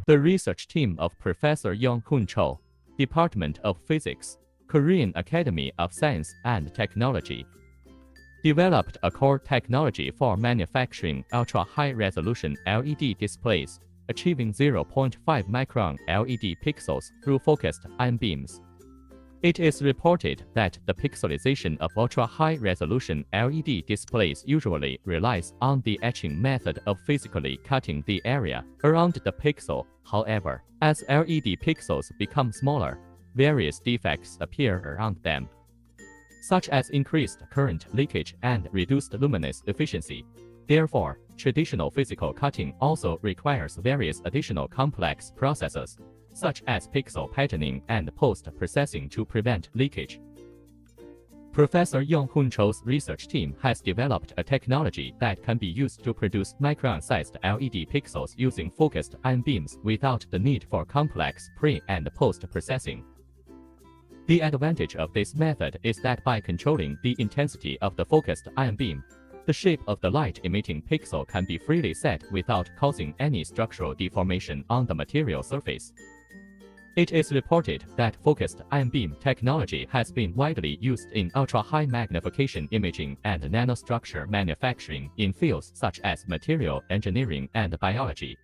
The research team of Professor Yong-Hoon Cho, Department of Physics, Korean Academy of Science and Technology, developed a core technology for manufacturing ultra-high-resolution LED displays, achieving 0.5 micron LED pixels through focused ion beams. It is reported that the pixelization of ultra-high-resolution LED displays usually relies on the etching method of physically cutting the area around the pixel. However, as LED pixels become smaller, various defects appear around them, such as increased current leakage and reduced luminous efficiency. Therefore, traditional physical cutting also requires various additional complex processes, such as pixel patterning and post-processing to prevent leakage. Professor Yong-Hoon Cho's research team has developed a technology that can be used to produce micron-sized LED pixels using focused ion beams without the need for complex pre- and post-processing. The advantage of this method is that by controlling the intensity of the focused ion beam, the shape of the light-emitting pixel can be freely set without causing any structural deformation on the material surface. It is reported that focused ion beam technology has been widely used in ultra-high magnification imaging and nanostructure manufacturing in fields such as material engineering and biology.